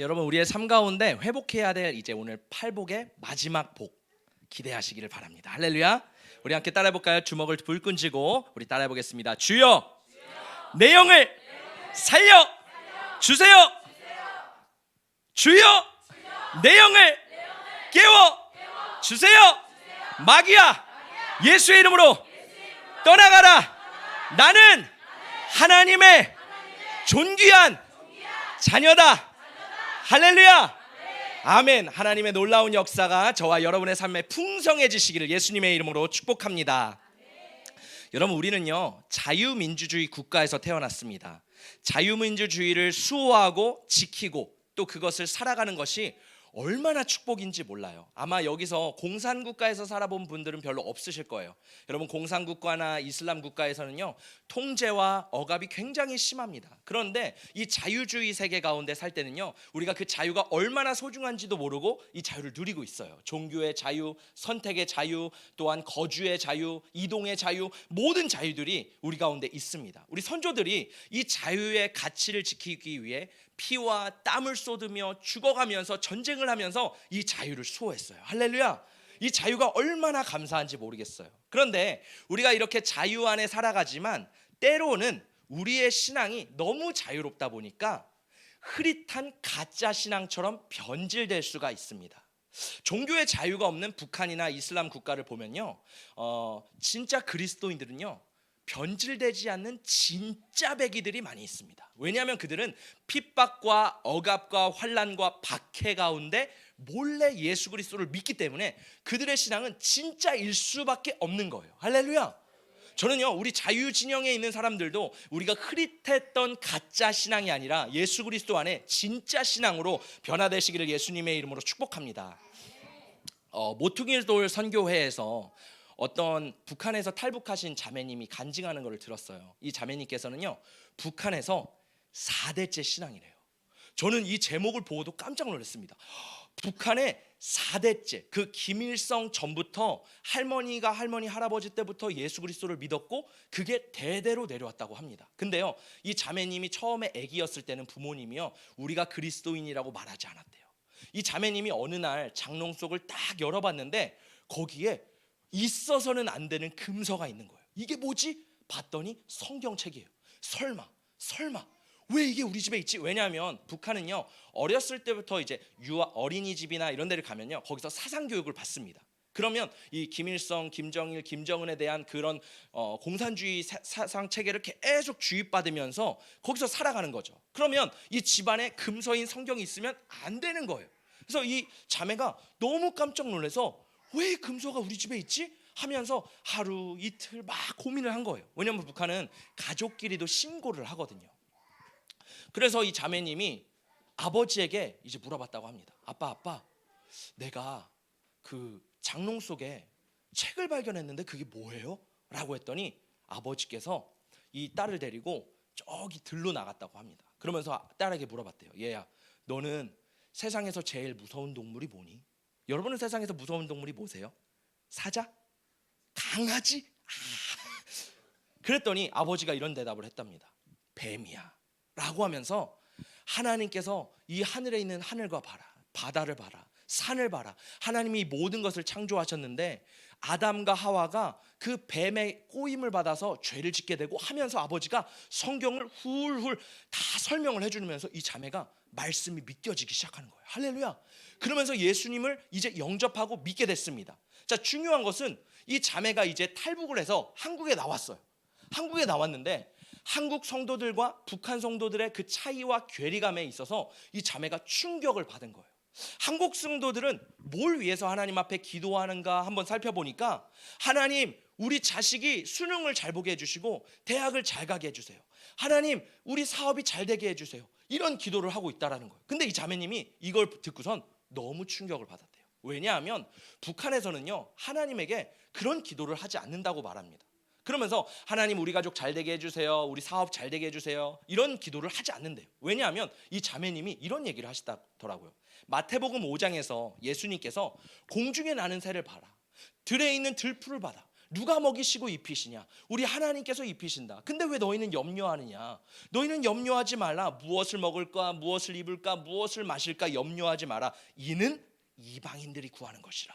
여러분 우리의 삶 가운데 회복해야 될 이제 오늘 팔복의 마지막 복 기대하시기를 바랍니다. 할렐루야. 우리 함께 따라해 볼까요? 주먹을 불끈 쥐고 우리 따라해 보겠습니다. 주여, 내 영을 살려 주세요. 주여, 내 영을 깨워 주세요. 마귀야, 예수의 이름으로 떠나가라. 나는 하나님의 존귀한 자녀다. 할렐루야. 아멘. 하나님의 놀라운 역사가 저와 여러분의 삶에 풍성해지시기를 예수님의 이름으로 축복합니다. 여러분, 우리는요 자유민주주의 국가에서 태어났습니다. 자유민주주의를 수호하고 지키고 또 그것을 살아가는 것이 얼마나 축복인지 몰라요. 아마 여기서 공산국가에서 살아본 분들은 별로 없으실 거예요. 여러분, 공산국가나 이슬람 국가에서는요 통제와 억압이 굉장히 심합니다. 그런데 이 자유주의 세계 가운데 살 때는요 우리가 그 자유가 얼마나 소중한지도 모르고 이 자유를 누리고 있어요. 종교의 자유, 선택의 자유, 또한 거주의 자유, 이동의 자유, 모든 자유들이 우리 가운데 있습니다. 우리 선조들이 이 자유의 가치를 지키기 위해 피와 땀을 쏟으며 죽어가면서 전쟁을 하면서 이 자유를 수호했어요. 할렐루야. 이 자유가 얼마나 감사한지 모르겠어요. 그런데 우리가 이렇게 자유 안에 살아가지만 때로는 우리의 신앙이 너무 자유롭다 보니까 흐릿한 가짜 신앙처럼 변질될 수가 있습니다. 종교의 자유가 없는 북한이나 이슬람 국가를 보면요 진짜 그리스도인들은요 변질되지 않는 진짜 배기들이 많이 있습니다. 왜냐하면 그들은 핍박과 억압과 환난과 박해 가운데 몰래 예수 그리스도를 믿기 때문에 그들의 신앙은 진짜일 수밖에 없는 거예요. 할렐루야. 저는요 우리 자유 진영에 있는 사람들도 우리가 흐릿했던 가짜 신앙이 아니라 예수 그리스도 안에 진짜 신앙으로 변화되시기를 예수님의 이름으로 축복합니다. 모퉁이돌 선교회에서 어떤 북한에서 탈북하신 자매님이 간증하는 것을 들었어요. 이 자매님께서는요 북한에서 4대째 신앙이래요. 저는 이 제목을 보고도 깜짝 놀랐습니다. 북한의 4대째, 그 김일성 전부터 할머니가 할머니 할아버지 때부터 예수 그리스도를 믿었고 그게 대대로 내려왔다고 합니다. 근데요 이 자매님이 처음에 아기였을 때는 부모님이요 우리가 그리스도인이라고 말하지 않았대요. 이 자매님이 어느 날 장롱 속을 딱 열어봤는데 거기에 있어서는 안 되는 금서가 있는 거예요. 이게 뭐지? 봤더니 성경책이에요. 설마 왜 이게 우리 집에 있지? 왜냐하면 북한은요 어렸을 때부터 이제 어린이집이나 이런 데를 가면요 거기서 사상 교육을 받습니다. 그러면 이 김일성, 김정일, 김정은에 대한 그런 공산주의 사상 체계를 계속 주입받으면서 거기서 살아가는 거죠. 그러면 이 집안에 금서인 성경이 있으면 안 되는 거예요. 그래서 이 자매가 너무 깜짝 놀라서 왜 금서가 우리 집에 있지? 하면서 하루 이틀 막 고민을 한 거예요. 왜냐하면 북한은 가족끼리도 신고를 하거든요. 그래서 이 자매님이 아버지에게 이제 물어봤다고 합니다. 아빠, 내가 그 장롱 속에 책을 발견했는데 그게 뭐예요? 라고 했더니 아버지께서 이 딸을 데리고 저기 들로 나갔다고 합니다. 그러면서 딸에게 물어봤대요. 얘야, 너는 세상에서 제일 무서운 동물이 뭐니? 여러분은 세상에서 무서운 동물이 뭐세요? 사자? 강아지? 그랬더니 아버지가 이런 대답을 했답니다. 뱀이야 라고 하면서 하나님께서 이 하늘에 있는 하늘과 봐라, 바다를 봐라, 산을 봐라, 하나님이 이 모든 것을 창조하셨는데 아담과 하와가 그 뱀의 꼬임을 받아서 죄를 짓게 되고 하면서 아버지가 성경을 훌훌 다 설명을 해주면서 이 자매가 말씀이 믿겨지기 시작하는 거예요. 할렐루야. 그러면서 예수님을 이제 영접하고 믿게 됐습니다. 자, 중요한 것은 이 자매가 이제 탈북을 해서 한국에 나왔어요. 한국에 나왔는데 한국 성도들과 북한 성도들의 그 차이와 괴리감에 있어서 이 자매가 충격을 받은 거예요. 한국 성도들은 뭘 위해서 하나님 앞에 기도하는가 한번 살펴보니까 하나님, 우리 자식이 수능을 잘 보게 해주시고 대학을 잘 가게 해주세요. 하나님, 우리 사업이 잘 되게 해주세요. 이런 기도를 하고 있다라는 거예요. 근데 이 자매님이 이걸 듣고선 너무 충격을 받았대요. 왜냐하면 북한에서는요 하나님에게 그런 기도를 하지 않는다고 말합니다. 그러면서 하나님, 우리 가족 잘 되게 해주세요, 우리 사업 잘 되게 해주세요, 이런 기도를 하지 않는데요. 왜냐하면 이 자매님이 이런 얘기를 하시더라고요. 마태복음 5장에서 예수님께서 공중에 나는 새를 봐라, 들에 있는 들풀을 봐라, 누가 먹이시고 입히시냐? 우리 하나님께서 입히신다. 근데 왜 너희는 염려하느냐? 너희는 염려하지 말라. 무엇을 먹을까? 무엇을 입을까? 무엇을 마실까? 염려하지 마라. 이는 이방인들이 구하는 것이라.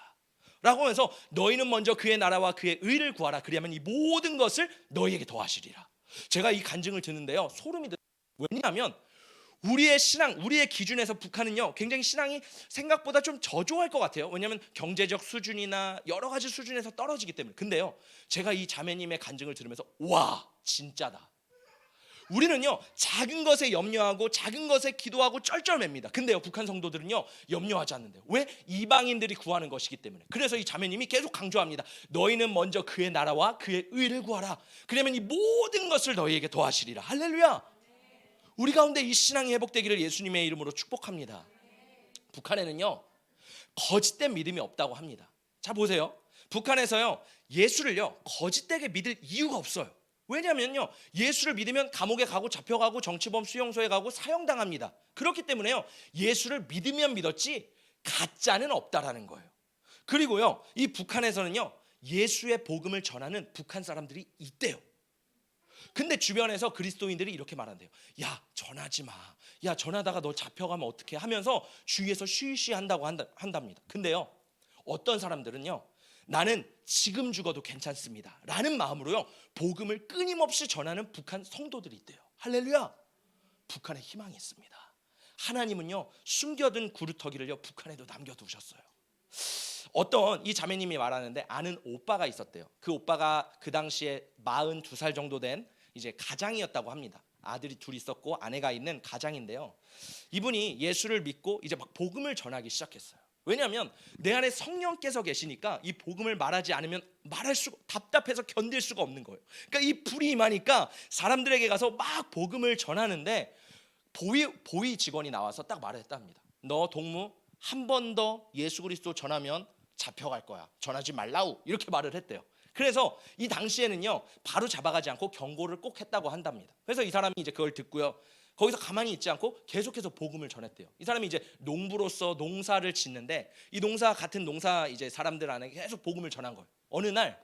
라고 하면서 너희는 먼저 그의 나라와 그의 의를 구하라. 그리하면 이 모든 것을 너희에게 더하시리라. 제가 이 간증을 듣는데요, 소름이 돋아요. 왜냐하면 우리의 신앙, 우리의 기준에서 북한은요 굉장히 신앙이 생각보다 좀 저조할 것 같아요. 왜냐하면 경제적 수준이나 여러 가지 수준에서 떨어지기 때문에. 근데요, 제가 이 자매님의 간증을 들으면서 와, 진짜다. 우리는요 작은 것에 염려하고 작은 것에 기도하고 쩔쩔맵니다. 근데요, 북한 성도들은요 염려하지 않는데요. 왜? 이방인들이 구하는 것이기 때문에. 그래서 이 자매님이 계속 강조합니다. 너희는 먼저 그의 나라와 그의 의를 구하라. 그러면 이 모든 것을 너희에게 더하시리라. 할렐루야. 우리 가운데 이 신앙이 회복되기를 예수님의 이름으로 축복합니다. 북한에는요 거짓된 믿음이 없다고 합니다. 자, 보세요. 북한에서요 예수를요 거짓되게 믿을 이유가 없어요. 왜냐하면요 예수를 믿으면 감옥에 가고 잡혀가고 정치범 수용소에 가고 사형당합니다. 그렇기 때문에요 예수를 믿으면 믿었지 가짜는 없다라는 거예요. 그리고요 이 북한에서는요 예수의 복음을 전하는 북한 사람들이 있대요. 근데 주변에서 그리스도인들이 이렇게 말한대요. 야, 전하지 마. 야, 전하다가 너 잡혀가면 어떡해 하면서 주위에서 쉬쉬한다고 한답니다. 근데요 어떤 사람들은요 나는 지금 죽어도 괜찮습니다 라는 마음으로요 복음을 끊임없이 전하는 북한 성도들이 있대요. 할렐루야. 북한에 희망이 있습니다. 하나님은요 숨겨둔 구루터기를요 북한에도 남겨두셨어요. 어떤 이 자매님이 말하는데 아는 오빠가 있었대요. 그 오빠가 그 당시에 42살 정도 된 이제 가장이었다고 합니다. 아들이 둘 있었고 아내가 있는 가장인데요. 이분이 예수를 믿고 이제 막 복음을 전하기 시작했어요. 왜냐하면 내 안에 성령께서 계시니까 이 복음을 말하지 않으면 말할 수가, 답답해서 견딜 수가 없는 거예요. 그러니까 이 불이 임하니까 사람들에게 가서 막 복음을 전하는데 보위 직원이 나와서 딱 말을 했답니다. 너 동무 한 번 더 예수 그리스도 전하면 잡혀갈 거야. 전하지 말라우. 이렇게 말을 했대요. 그래서 이 당시에는요 바로 잡아가지 않고 경고를 꼭 했다고 한답니다. 그래서 이 사람이 이제 그걸 듣고요 거기서 가만히 있지 않고 계속해서 복음을 전했대요. 이 사람이 이제 농부로서 농사를 짓는데 이 농사 같은 농사 이제 사람들 안에 계속 복음을 전한 거예요. 어느 날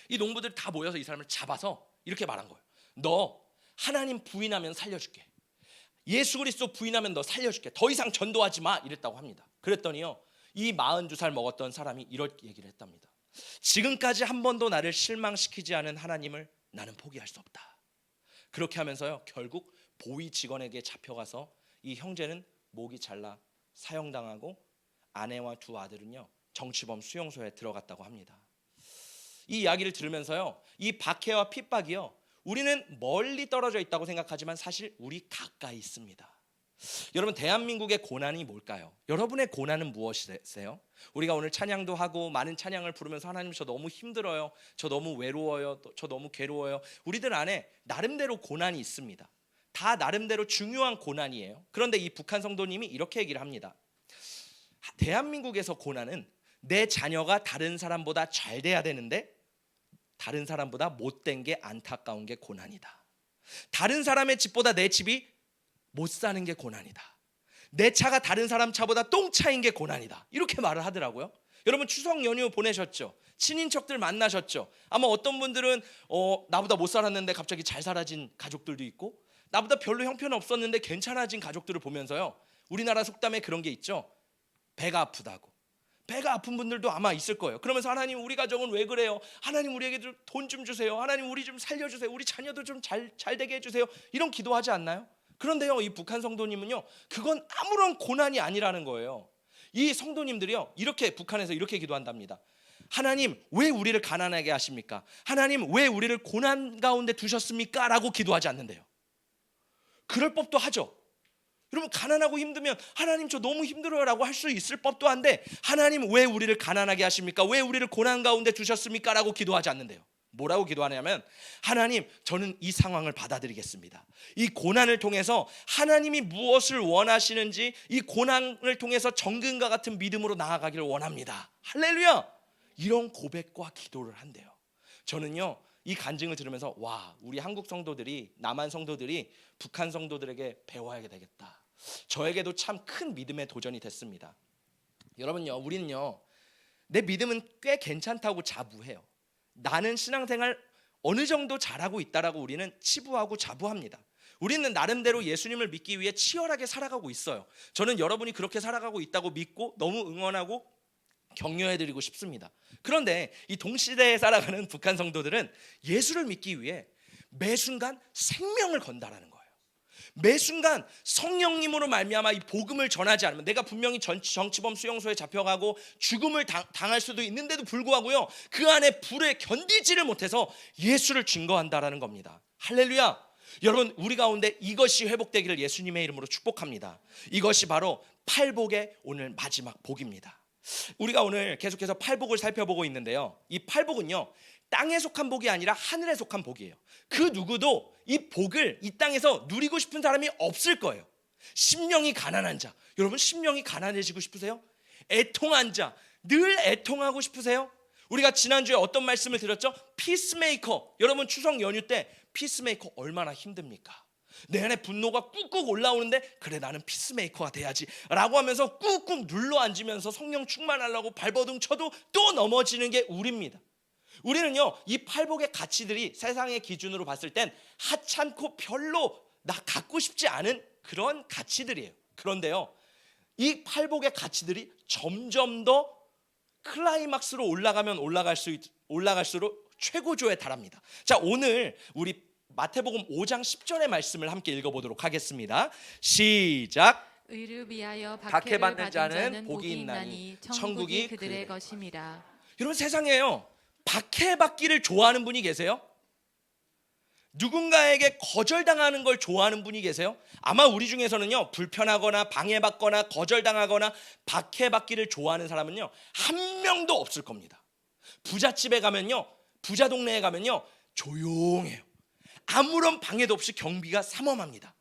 이 농부들 다 모여서 이 사람을 잡아서 이렇게 말한 거예요. 너 하나님 부인하면 살려줄게. 예수 그리스도 부인하면 너 살려줄게. 더 이상 전도하지 마. 이랬다고 합니다. 그랬더니요 이 42살 먹었던 사람이 이런 얘기를 했답니다. 지금까지 한 번도 나를 실망시키지 않은 하나님을 나는 포기할 수 없다. 그렇게 하면서요 결국 보위 직원에게 잡혀가서 이 형제는 목이 잘라 사형당하고 아내와 두 아들은요 정치범 수용소에 들어갔다고 합니다. 이 이야기를 들으면서요 이 박해와 핍박이요 우리는 멀리 떨어져 있다고 생각하지만 사실 우리 가까이 있습니다. 여러분, 대한민국의 고난이 뭘까요? 여러분의 고난은 무엇이세요? 우리가 오늘 찬양도 하고 많은 찬양을 부르면서 하나님 저 너무 힘들어요, 저 너무 외로워요, 저 너무 괴로워요. 우리들 안에 나름대로 고난이 있습니다. 다 나름대로 중요한 고난이에요. 그런데 이 북한 성도님이 이렇게 얘기를 합니다. 대한민국에서 고난은 내 자녀가 다른 사람보다 잘 돼야 되는데 다른 사람보다 못된 게 안타까운 게 고난이다. 다른 사람의 집보다 내 집이 못 사는 게 고난이다. 내 차가 다른 사람 차보다 똥차인 게 고난이다. 이렇게 말을 하더라고요. 여러분 추석 연휴 보내셨죠? 친인척들 만나셨죠? 아마 어떤 분들은 나보다 못 살았는데 갑자기 잘 살아진 가족들도 있고, 나보다 별로 형편 없었는데 괜찮아진 가족들을 보면서요, 우리나라 속담에 그런 게 있죠. 배가 아프다고. 배가 아픈 분들도 아마 있을 거예요. 그러면서 하나님 우리 가정은 왜 그래요? 하나님 우리에게 돈 좀 주세요. 하나님 우리 좀 살려주세요. 우리 자녀도 좀 잘 되게 해주세요. 이런 기도하지 않나요? 그런데요, 이 북한 성도님은요, 그건 아무런 고난이 아니라는 거예요. 이 성도님들이요, 이렇게 북한에서 이렇게 기도한답니다. 하나님 왜 우리를 가난하게 하십니까? 하나님 왜 우리를 고난 가운데 두셨습니까? 라고 기도하지 않는데요. 그럴 법도 하죠. 여러분 가난하고 힘들면 하나님 저 너무 힘들어요 라고 할 수 있을 법도 한데, 하나님 왜 우리를 가난하게 하십니까? 왜 우리를 고난 가운데 두셨습니까? 라고 기도하지 않는데요. 뭐라고 기도하냐면, 하나님 저는 이 상황을 받아들이겠습니다. 이 고난을 통해서 하나님이 무엇을 원하시는지 이 고난을 통해서 정금과 같은 믿음으로 나아가기를 원합니다. 할렐루야. 이런 고백과 기도를 한대요. 저는요 이 간증을 들으면서 와, 우리 한국 성도들이, 남한 성도들이 북한 성도들에게 배워야 되겠다. 저에게도 참 큰 믿음의 도전이 됐습니다. 여러분요, 우리는요 내 믿음은 꽤 괜찮다고 자부해요. 나는 신앙생활 어느 정도 잘하고 있다라고 우리는 치부하고 자부합니다. 우리는 나름대로 예수님을 믿기 위해 치열하게 살아가고 있어요. 저는 여러분이 그렇게 살아가고 있다고 믿고 너무 응원하고 격려해드리고 싶습니다. 그런데 이 동시대에 살아가는 북한 성도들은 예수를 믿기 위해 매 순간 생명을 건다라는 거예요. 매 순간 성령님으로 말미암아 이 복음을 전하지 않으면, 내가 분명히 정치범 수용소에 잡혀가고 죽음을 당할 수도 있는데도 불구하고요, 그 안에 불에 견디지를 못해서 예수를 증거한다라는 겁니다. 할렐루야. 여러분, 우리 가운데 이것이 회복되기를 예수님의 이름으로 축복합니다. 이것이 바로 팔복의 오늘 마지막 복입니다. 우리가 오늘 계속해서 팔복을 살펴보고 있는데요, 이 팔복은요 땅에 속한 복이 아니라 하늘에 속한 복이에요. 그 누구도 이 복을 이 땅에서 누리고 싶은 사람이 없을 거예요. 심령이 가난한 자, 여러분 심령이 가난해지고 싶으세요? 애통한 자, 늘 애통하고 싶으세요? 우리가 지난주에 어떤 말씀을 드렸죠? 피스메이커. 여러분 추석 연휴 때 피스메이커 얼마나 힘듭니까? 내 안에 분노가 꾹꾹 올라오는데 그래 나는 피스메이커가 돼야지 라고 하면서 꾹꾹 눌러 앉으면서 성령 충만하려고 발버둥 쳐도 또 넘어지는 게 우리입니다. 우리는요 이 팔복의 가치들이 세상의 기준으로 봤을 땐 하찮고 별로 나 갖고 싶지 않은 그런 가치들이에요. 그런데요 이 팔복의 가치들이 점점 더 클라이막스로 올라가면 올라갈수록 최고조에 달합니다. 자, 오늘 우리 마태복음 5장 10절의 말씀을 함께 읽어보도록 하겠습니다. 시작. 의를 위하여 박해받는 자는 복이 있나니 천국이 그들의 것임이라. 여러분 세상에요 박해받기를 좋아하는 분이 계세요? 누군가에게 거절당하는 걸 좋아하는 분이 계세요? 아마 우리 중에서는요 불편하거나 방해받거나 거절당하거나 박해받기를 좋아하는 사람은요 한 명도 없을 겁니다. 부잣집에 가면요, 부자 동네에 가면요 조용해요. 아무런 방해도 없이 경비가 삼엄합니다.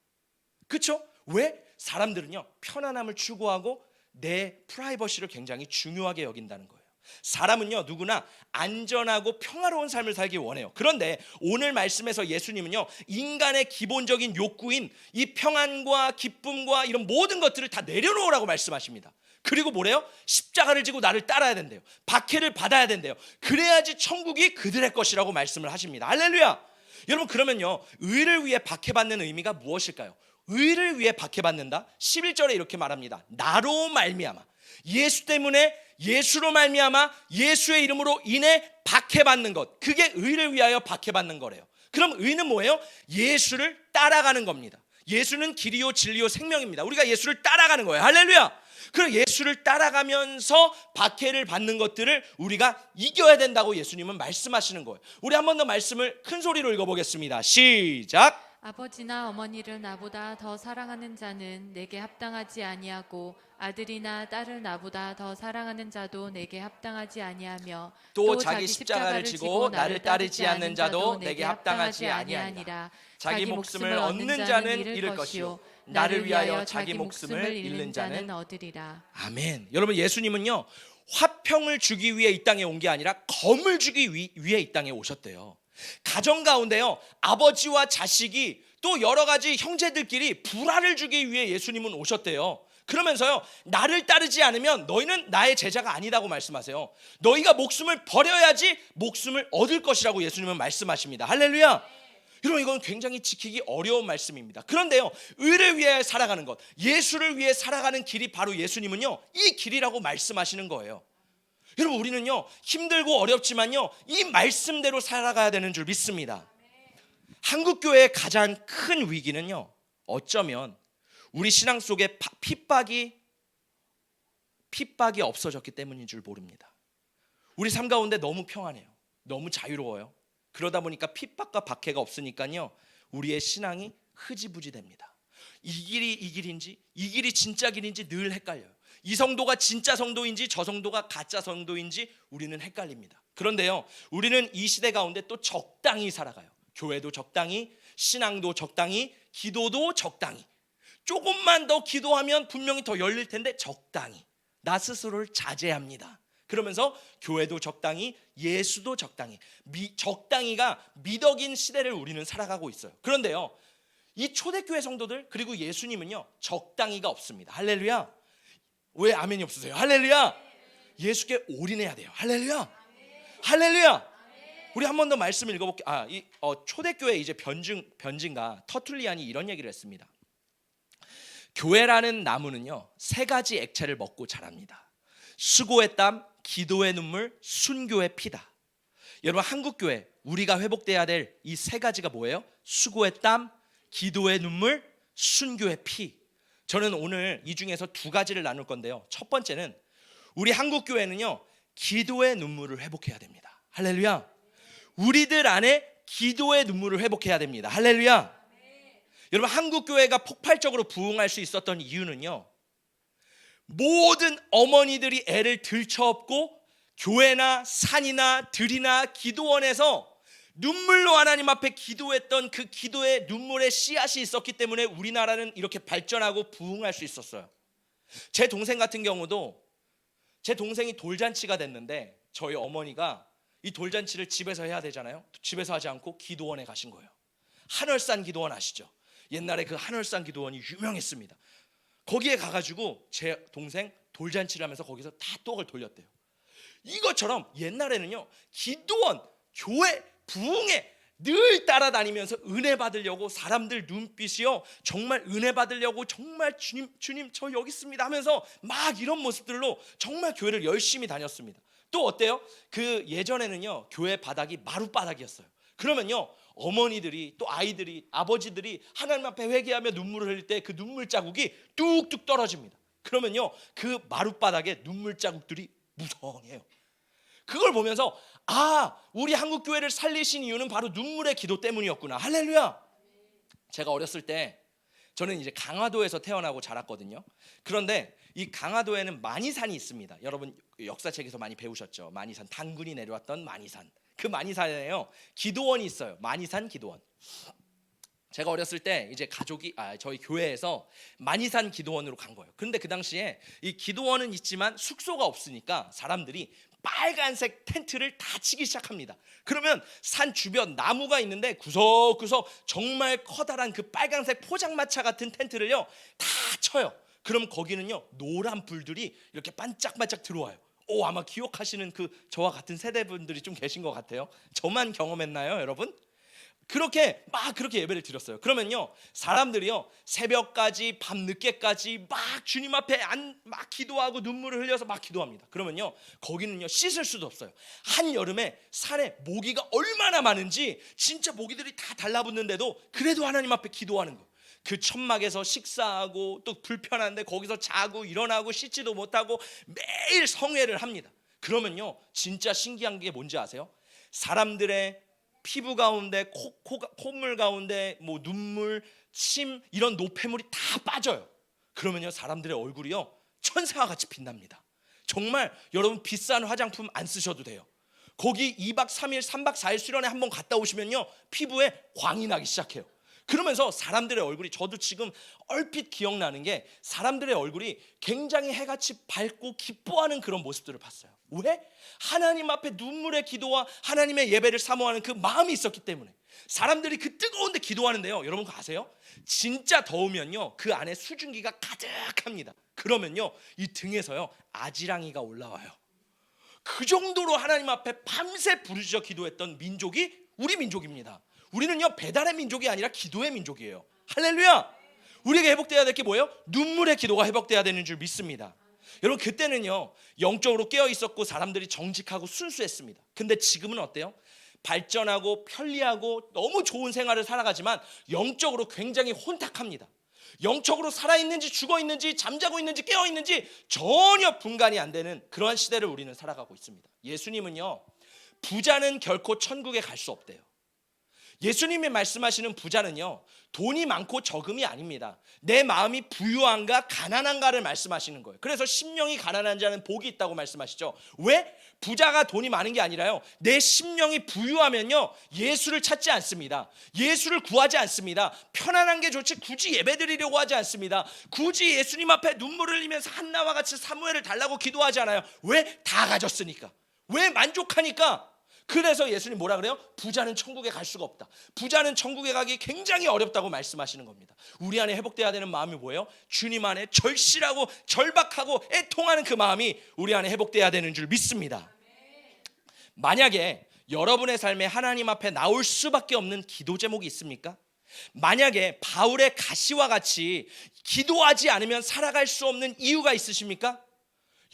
그렇죠? 왜? 사람들은요 편안함을 추구하고 내 프라이버시를 굉장히 중요하게 여긴다는 거예요. 사람은요 누구나 안전하고 평화로운 삶을 살기 원해요. 그런데 오늘 말씀에서 예수님은요 인간의 기본적인 욕구인 이 평안과 기쁨과 이런 모든 것들을 다 내려놓으라고 말씀하십니다. 그리고 뭐래요? 십자가를 지고 나를 따라야 된대요. 박해를 받아야 된대요. 그래야지 천국이 그들의 것이라고 말씀을 하십니다. 할렐루야. 여러분 그러면요 의를 위해 박해받는 의미가 무엇일까요? 의를 위해 박해받는다. 11절에 이렇게 말합니다. 나로 말미암아, 예수 때문에, 예수로 말미암아 예수의 이름으로 인해 박해받는 것, 그게 의를 위하여 박해받는 거래요. 그럼 의는 뭐예요? 예수를 따라가는 겁니다. 예수는 길이요 진리요 생명입니다. 우리가 예수를 따라가는 거예요. 할렐루야. 그럼 예수를 따라가면서 박해를 받는 것들을 우리가 이겨야 된다고 예수님은 말씀하시는 거예요. 우리 한 번 더 말씀을 큰 소리로 읽어보겠습니다. 시작. 아버지나 어머니를 나보다 더 사랑하는 자는 내게 합당하지 아니하고 아들이나 딸을 나보다 더 사랑하는 자도 내게 합당하지 아니하며 또 자기 십자가를 지고 나를 따르지 않는 자도 내게 합당하지 아니하니라. 자기 목숨을 얻는 자는 잃을 것이요 나를 위하여 자기 목숨을 잃는 자는 얻으리라. 아멘. 여러분 예수님은요 화평을 주기 위해 이 땅에 온 게 아니라 검을 주기 위해 이 땅에 오셨대요. 가정 가운데요 아버지와 자식이 또 여러 가지 형제들끼리 불화를 주기 위해 예수님은 오셨대요. 그러면서요 나를 따르지 않으면 너희는 나의 제자가 아니다고 말씀하세요. 너희가 목숨을 버려야지 목숨을 얻을 것이라고 예수님은 말씀하십니다. 할렐루야. 여러분 이건 굉장히 지키기 어려운 말씀입니다. 그런데요 의를 위해 살아가는 것, 예수를 위해 살아가는 길이 바로 예수님은요 이 길이라고 말씀하시는 거예요. 여러분 우리는요 힘들고 어렵지만요 이 말씀대로 살아가야 되는 줄 믿습니다. 한국교회의 가장 큰 위기는요 어쩌면 우리 신앙 속에 핍박이 없어졌기 때문인 줄 모릅니다. 우리 삶 가운데 너무 평안해요. 너무 자유로워요. 그러다 보니까 핍박과 박해가 없으니까요 우리의 신앙이 흐지부지 됩니다. 이 길이 이 길인지 이 길이 진짜 길인지 늘 헷갈려요. 이 성도가 진짜 성도인지 저 성도가 가짜 성도인지 우리는 헷갈립니다. 그런데요 우리는 이 시대 가운데 또 적당히 살아가요. 교회도 적당히, 신앙도 적당히, 기도도 적당히. 조금만 더 기도하면 분명히 더 열릴 텐데 적당히, 나 스스로를 자제합니다. 그러면서 교회도 적당히, 예수도 적당히, 적당히가 미덕인 시대를 우리는 살아가고 있어요. 그런데요 이 초대교회 성도들 그리고 예수님은요 적당히가 없습니다. 할렐루야. 왜 아멘이 없으세요? 할렐루야. 예수께 올인해야 돼요. 할렐루야. 할렐루야. 우리 한 번 더 말씀을 읽어볼게요. 초대교회 이제 변증가 터툴리안이 이런 얘기를 했습니다. 교회라는 나무는요, 세 가지 액체를 먹고 자랍니다. 수고의 땀, 기도의 눈물, 순교의 피다. 여러분, 한국교회 우리가 회복돼야 될 이 세 가지가 뭐예요? 수고의 땀, 기도의 눈물, 순교의 피. 저는 오늘 이 중에서 두 가지를 나눌 건데요. 첫 번째는 우리 한국교회는요, 기도의 눈물을 회복해야 됩니다. 할렐루야. 우리들 안에 기도의 눈물을 회복해야 됩니다. 할렐루야. 여러분, 한국교회가 폭발적으로 부흥할 수 있었던 이유는요, 모든 어머니들이 애를 들쳐업고 교회나 산이나 들이나 기도원에서 눈물로 하나님 앞에 기도했던 그 기도의 눈물의 씨앗이 있었기 때문에 우리나라는 이렇게 발전하고 부흥할 수 있었어요. 제 동생 같은 경우도, 제 동생이 돌잔치가 됐는데 저희 어머니가 이 돌잔치를 집에서 해야 되잖아요. 집에서 하지 않고 기도원에 가신 거예요. 한월산 기도원 아시죠? 옛날에 그 한월산 기도원이 유명했습니다. 거기에 가가지고 제 동생 돌잔치를 하면서 거기서 다 떡을 돌렸대요. 이것처럼 옛날에는요, 기도원, 교회, 부흥에 늘 따라다니면서 은혜 받으려고, 사람들 눈빛이요, 정말 은혜 받으려고, 정말 주님 저 여기 있습니다 하면서 막 이런 모습들로 정말 교회를 열심히 다녔습니다. 또 어때요? 그 예전에는요, 교회 바닥이 마룻바닥이었어요. 그러면요, 어머니들이, 또 아이들이, 아버지들이 하나님 앞에 회개하며 눈물을 흘릴 때 그 눈물 자국이 뚝뚝 떨어집니다. 그러면요, 그 마룻바닥에 눈물 자국들이 무성해요. 그걸 보면서 우리 한국교회를 살리신 이유는 바로 눈물의 기도 때문이었구나. 할렐루야. 제가 어렸을 때, 저는 이제 강화도에서 태어나고 자랐거든요. 그런데 이 강화도에는 마니산이 있습니다. 여러분 역사책에서 많이 배우셨죠? 마니산, 단군이 내려왔던 마니산. 그 마니산에요, 기도원이 있어요. 마니산 기도원. 제가 어렸을 때 이제 가족이 저희 교회에서 마니산 기도원으로 간 거예요. 그런데 그 당시에 이 기도원은 있지만 숙소가 없으니까 사람들이 빨간색 텐트를 다 치기 시작합니다. 그러면 산 주변 나무가 있는데 구석구석 정말 커다란 그 빨간색 포장마차 같은 텐트를요 다 쳐요. 그럼 거기는요 노란 불들이 이렇게 반짝반짝 들어와요. 아마 기억하시는 그 저와 같은 세대분들이 좀 계신 것 같아요. 저만 경험했나요, 여러분? 그렇게 예배를 드렸어요. 그러면요 사람들이요 새벽까지 밤 늦게까지 막 주님 앞에 막 기도하고 눈물을 흘려서 막 기도합니다. 그러면요 거기는요 씻을 수도 없어요. 한여름에 산에 모기가 얼마나 많은지 진짜 모기들이 다 달라붙는데도 그래도 하나님 앞에 기도하는 거예요. 그 천막에서 식사하고 또 불편한데 거기서 자고 일어나고 씻지도 못하고 매일 성회를 합니다. 그러면요 진짜 신기한 게 뭔지 아세요? 사람들의 피부 가운데 콧물 가운데 뭐 눈물, 침 이런 노폐물이 다 빠져요. 그러면요 사람들의 얼굴이요 천사와 같이 빛납니다. 정말 여러분 비싼 화장품 안 쓰셔도 돼요. 거기 2박 3일 3박 4일 수련회 한번 갔다 오시면요 피부에 광이 나기 시작해요. 그러면서 사람들의 얼굴이, 저도 지금 얼핏 기억나는 게 사람들의 얼굴이 굉장히 해같이 밝고 기뻐하는 그런 모습들을 봤어요. 왜? 하나님 앞에 눈물의 기도와 하나님의 예배를 사모하는 그 마음이 있었기 때문에. 사람들이 그 뜨거운데 기도하는데요 여러분 그거 아세요? 진짜 더우면요 그 안에 수증기가 가득합니다. 그러면요 이 등에서요 아지랑이가 올라와요. 그 정도로 하나님 앞에 밤새 부르짖어 기도했던 민족이 우리 민족입니다. 우리는요 배달의 민족이 아니라 기도의 민족이에요. 할렐루야. 우리에게 회복돼야 될 게 뭐예요? 눈물의 기도가 회복돼야 되는 줄 믿습니다. 여러분 그때는요 영적으로 깨어 있었고 사람들이 정직하고 순수했습니다. 근데 지금은 어때요? 발전하고 편리하고 너무 좋은 생활을 살아가지만 영적으로 굉장히 혼탁합니다. 영적으로 살아있는지 죽어있는지 잠자고 있는지 깨어있는지 전혀 분간이 안 되는 그러한 시대를 우리는 살아가고 있습니다. 예수님은요 부자는 결코 천국에 갈 수 없대요. 예수님이 말씀하시는 부자는요 돈이 많고 적음이 아닙니다. 내 마음이 부유한가 가난한가를 말씀하시는 거예요. 그래서 심령이 가난한 자는 복이 있다고 말씀하시죠. 왜? 부자가 돈이 많은 게 아니라요 내 심령이 부유하면요 예수를 찾지 않습니다. 예수를 구하지 않습니다. 편안한 게 좋지 굳이 예배드리려고 하지 않습니다. 굳이 예수님 앞에 눈물을 흘리면서 한나와 같이 사무엘을 달라고 기도하지 않아요. 왜? 다 가졌으니까. 왜? 만족하니까. 그래서 예수님 뭐라 그래요? 부자는 천국에 갈 수가 없다. 부자는 천국에 가기 굉장히 어렵다고 말씀하시는 겁니다. 우리 안에 회복돼야 되는 마음이 뭐예요? 주님 안에 절실하고 절박하고 애통하는 그 마음이 우리 안에 회복돼야 되는 줄 믿습니다. 만약에 여러분의 삶에 하나님 앞에 나올 수밖에 없는 기도 제목이 있습니까? 만약에 바울의 가시와 같이 기도하지 않으면 살아갈 수 없는 이유가 있으십니까?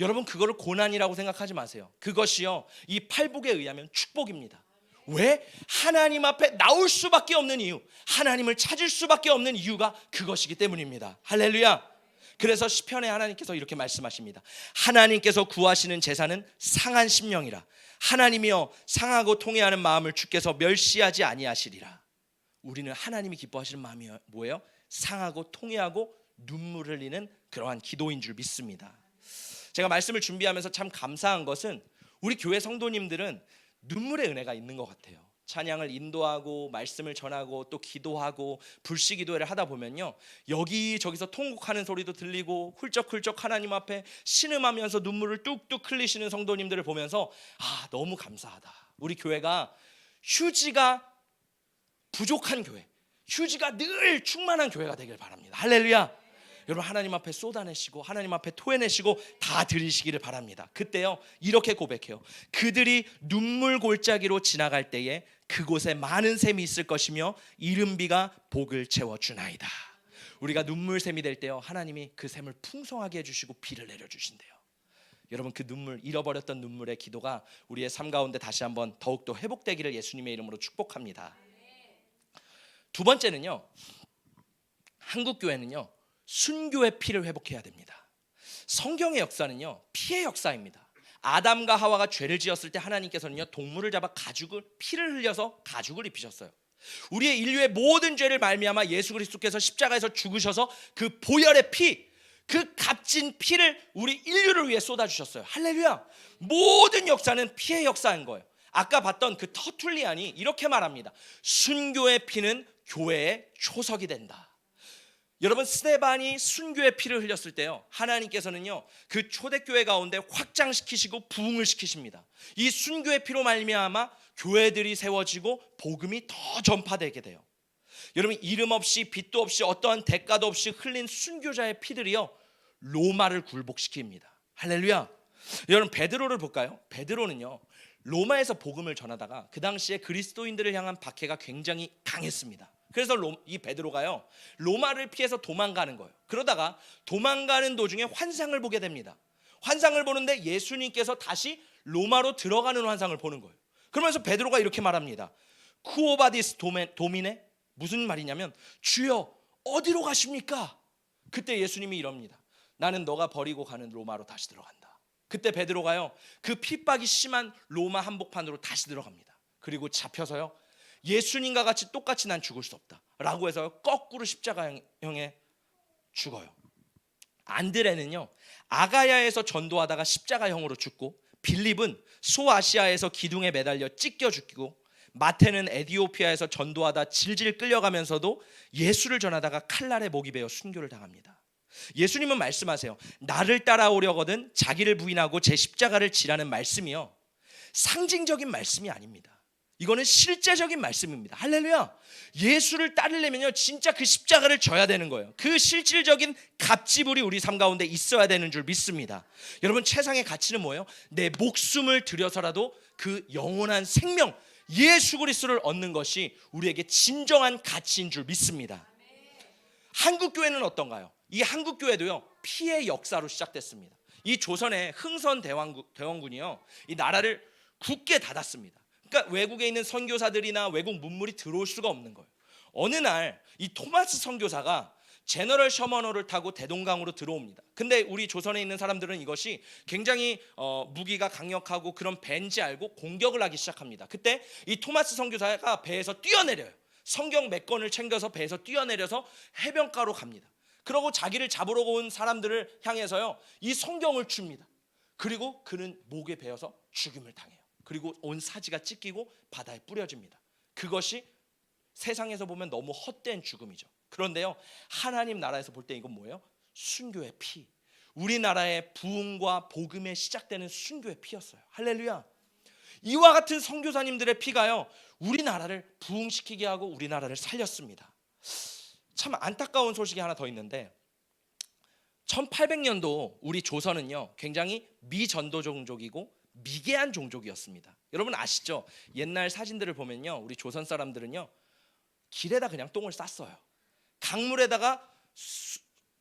여러분, 그거를 고난이라고 생각하지 마세요. 그것이요, 이 팔복에 의하면 축복입니다. 왜? 하나님 앞에 나올 수밖에 없는 이유, 하나님을 찾을 수밖에 없는 이유가 그것이기 때문입니다. 할렐루야. 그래서 시편에 하나님께서 이렇게 말씀하십니다. 하나님께서 구하시는 제사는 상한 심령이라. 하나님이여, 상하고 통회하는 마음을 주께서 멸시하지 아니하시리라. 우리는 하나님이 기뻐하시는 마음이 뭐예요? 상하고 통회하고 눈물 흘리는 그러한 기도인 줄 믿습니다. 제가 말씀을 준비하면서 참 감사한 것은 우리 교회 성도님들은 눈물의 은혜가 있는 것 같아요. 찬양을 인도하고 말씀을 전하고 또 기도하고 불시기도회를 하다 보면요, 여기저기서 통곡하는 소리도 들리고 훌쩍훌쩍 하나님 앞에 신음하면서 눈물을 뚝뚝 흘리시는 성도님들을 보면서 너무 감사하다. 우리 교회가 휴지가 부족한 교회, 휴지가 늘 충만한 교회가 되길 바랍니다. 할렐루야. 여러분, 하나님 앞에 쏟아내시고 하나님 앞에 토해내시고 다 드리시기를 바랍니다. 그때요, 이렇게 고백해요. 그들이 눈물 골짜기로 지나갈 때에 그곳에 많은 샘이 있을 것이며 이른비가 복을 채워주나이다. 우리가 눈물샘이 될 때요, 하나님이 그 샘을 풍성하게 해주시고 비를 내려주신대요. 여러분, 그 눈물, 잃어버렸던 눈물의 기도가 우리의 삶 가운데 다시 한번 더욱더 회복되기를 예수님의 이름으로 축복합니다. 두 번째는요, 한국교회는요, 순교의 피를 회복해야 됩니다. 성경의 역사는요, 피의 역사입니다. 아담과 하와가 죄를 지었을 때 하나님께서는요, 동물을 잡아 피를 흘려서 가죽을 입히셨어요. 우리의 인류의 모든 죄를 말미암아 예수 그리스도께서 십자가에서 죽으셔서 그 보혈의 피, 그 값진 피를 우리 인류를 위해 쏟아주셨어요. 할렐루야. 모든 역사는 피의 역사인 거예요. 아까 봤던 그 터툴리안이 이렇게 말합니다. 순교의 피는 교회의 초석이 된다. 여러분, 스데반이 순교의 피를 흘렸을 때요, 하나님께서는요, 그 초대교회 가운데 확장시키시고 부흥을 시키십니다. 이 순교의 피로 말미암아 교회들이 세워지고 복음이 더 전파되게 돼요. 여러분, 이름 없이 빚도 없이 어떠한 대가도 없이 흘린 순교자의 피들이요, 로마를 굴복시킵니다. 할렐루야. 여러분, 베드로를 볼까요? 베드로는요, 로마에서 복음을 전하다가 그 당시에 그리스도인들을 향한 박해가 굉장히 강했습니다. 그래서 이 베드로가요, 로마를 피해서 도망가는 거예요. 그러다가 도망가는 도중에 환상을 보게 됩니다. 환상을 보는데 예수님께서 다시 로마로 들어가는 환상을 보는 거예요. 그러면서 베드로가 이렇게 말합니다. 쿠오바디스 도미네, 무슨 말이냐면 주여 어디로 가십니까? 그때 예수님이 이럽니다. 나는 너가 버리고 가는 로마로 다시 들어간다. 그때 베드로가요, 그 핍박이 심한 로마 한복판으로 다시 들어갑니다. 그리고 잡혀서요, 예수님과 같이 똑같이 난 죽을 수 없다 라고 해서 거꾸로 십자가형에 죽어요. 안드레는요, 아가야에서 전도하다가 십자가형으로 죽고, 빌립은 소아시아에서 기둥에 매달려 찢겨 죽이고, 마태는 에디오피아에서 전도하다 질질 끌려가면서도 예수를 전하다가 칼날에 목이 베어 순교를 당합니다. 예수님은 말씀하세요. 나를 따라오려거든 자기를 부인하고 제 십자가를 지라는 말씀이요, 상징적인 말씀이 아닙니다. 이거는 실제적인 말씀입니다. 할렐루야. 예수를 따르려면요, 진짜 그 십자가를 져야 되는 거예요. 그 실질적인 값지불이 우리 삶 가운데 있어야 되는 줄 믿습니다. 여러분, 최상의 가치는 뭐예요? 내 목숨을 들여서라도 그 영원한 생명 예수 그리스도를 얻는 것이 우리에게 진정한 가치인 줄 믿습니다. 한국교회는 어떤가요? 이 한국교회도요, 피의 역사로 시작됐습니다. 이 조선의 흥선 대원군이요, 이 나라를 굳게 닫았습니다. 그러니까 외국에 있는 선교사들이나 외국 문물이 들어올 수가 없는 거예요. 어느 날 이 토마스 선교사가 제너럴 셔머너를 타고 대동강으로 들어옵니다. 근데 우리 조선에 있는 사람들은 이것이 굉장히 무기가 강력하고 그런 배인지 알고 공격을 하기 시작합니다. 그때 이 토마스 선교사가 배에서 뛰어내려요. 성경 몇 권을 챙겨서 배에서 뛰어내려서 해변가로 갑니다. 그러고 자기를 잡으러 온 사람들을 향해서요, 이 성경을 줍니다. 그리고 그는 목에 베어서 죽임을 당해요. 그리고 온 사지가 찢기고 바다에 뿌려집니다. 그것이 세상에서 보면 너무 헛된 죽음이죠. 그런데요, 하나님 나라에서 볼 때 이건 뭐예요? 순교의 피. 우리나라의 부흥과 복음에 시작되는 순교의 피였어요. 할렐루야. 이와 같은 선교사님들의 피가요, 우리나라를 부흥시키게 하고 우리나라를 살렸습니다. 참 안타까운 소식이 하나 더 있는데, 1800년도 우리 조선은요, 굉장히 미전도 종족이고 미개한 종족이었습니다. 여러분 아시죠? 옛날 사진들을 보면요, 우리 조선 사람들은요 길에다 그냥 똥을 쌌어요. 강물에다가